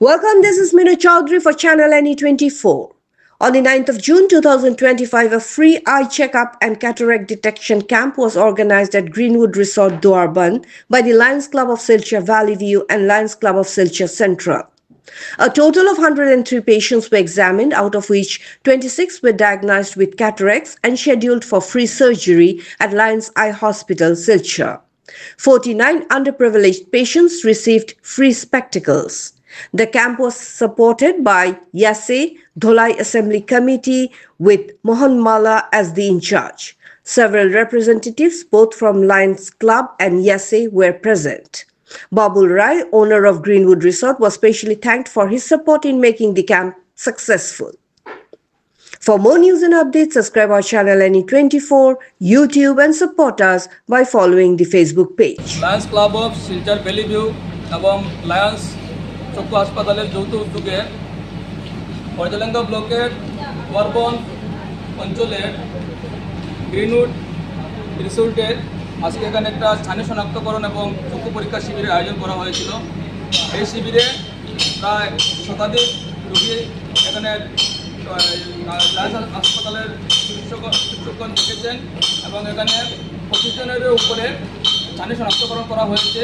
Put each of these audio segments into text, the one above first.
Welcome, this is Minu Chaudhary for Channel NE24. On the 9th of June 2025, a free eye checkup and cataract detection camp was organized at Greenwood Resort, Doarban by the Lions Club of Silchar Valley View and Lions Club of Silchar Central. A total of 103 patients were examined, out of which 26 were diagnosed with cataracts and scheduled for free surgery at Lions Eye Hospital, Silchar. 49 underprivileged patients received free spectacles. The camp was supported by Yase Dholai Assembly Committee with Mohan Mala as the in charge. Several representatives both from Lions Club and Yase were present. Babul Rai, owner of Greenwood Resort, was specially thanked for his support in making the camp successful. For more news and updates, subscribe our channel NE24, YouTube and support us by following the Facebook page. Lions Club of Silchar Valley View এবং Lions চক্ষু হাসপাতালের যৌথ উদ্যোগে পয়জালেঙ্গা ব্লকের ওয়ারবন অঞ্চলের Greenwood রিসোর্টে আজকে এখানে একটা স্থানীয় শনাক্তকরণ এবং চক্ষু পরীক্ষা শিবিরের আয়োজন করা হয়েছিল। এই শিবিরে প্রায় শতাধিক রোগী এখানে লায়ন্স হাসপাতালের চিকিৎসকগণ দেখেছেন এবং এখানে 25 জনের উপরে স্থানীয় শনাক্তকরণ করা হয়েছে।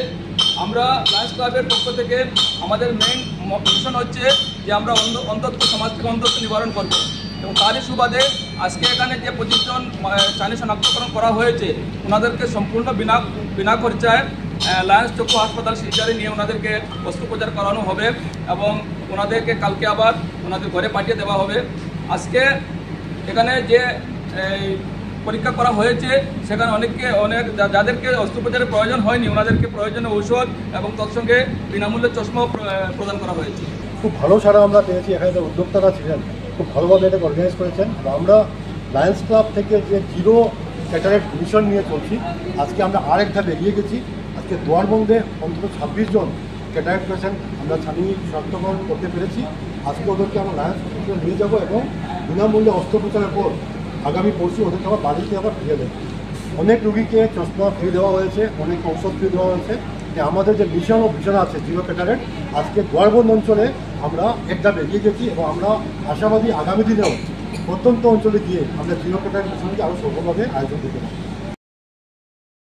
আমরা লায়ন্স ক্লাবের পক্ষ থেকে আমাদের মেইন মিশন হচ্ছে যে আমরা অন্ধত্ব সমাজ থেকে অন্ধত্ব নিবারণ করব এবং তারই সুবাদে আজকে এখানে যে 25 জন স্থানীয় শনাক্তকরণ করা হয়েছে ওনাদেরকে সম্পূর্ণ বিনা খরচায় লায়ন্স চক্ষু হাসপাতাল শিলচরে নিয়ে ওনাদেরকে অস্ত্রোপচার করানো হবে এবং ওনাদেরকে কালকে আবার ওনাদের ঘরে পাঠিয়ে দেওয়া হবে। আজকে এখানে যে পরীক্ষা করা হয়েছে সেখানে অনেক যাদেরকে অস্ত্রোপচারের প্রয়োজন হয়নি ওনাদেরকে প্রয়োজনীয় ঔষধ এবং তৎসঙ্গে বিনামূল্যে চশমাও প্রদান করা হয়েছে। খুব ভালো সাড়া আমরা পেয়েছি। এখানে যে উদ্যোক্তারা ছিলেন খুব ভালোভাবে এটাকে অর্গানাইজ করেছেন। আমরা লায়ন্স ক্লাব থেকে যে জিরো ক্যাটারেক্ট মিশন নিয়ে চলছি, আজকে আমরা আরেক ধাপ এগিয়ে গেছি। আজকে দোয়ারবন্দে অন্তত 26 জন ক্যাটারেক্ট পেশেন্ট আমরা স্থানীয় শনাক্তকরণ করতে পেরেছি। আজকে ওদেরকে আমরা লায়ন্স হসপিটালে নিয়ে যাবো এবং বিনামূল্যে অস্ত্রোপচারের পর আগামী পরশু ওদেরকে আবার বাড়িতে আবার ফিরে দেবো। অনেক রুগীকে চশমা ফ্রি দেওয়া হয়েছে, অনেক ঔষধ ফ্রি দেওয়া হয়েছে। আমাদের যে মিশন ও ভিশন আছে জিরো ক্যাটারেক্ট, আজকে দোয়ারবন্দ অঞ্চলে আমরা এক ধাপ এগিয়ে গেছি এবং আমরা আশাবাদী আগামী দিনেও প্রত্যন্ত অঞ্চলে গিয়ে আমরা জিরো ক্যাটারেক্ট মিশনকে আরও সফলভাবে আয়োজন করতে পারি।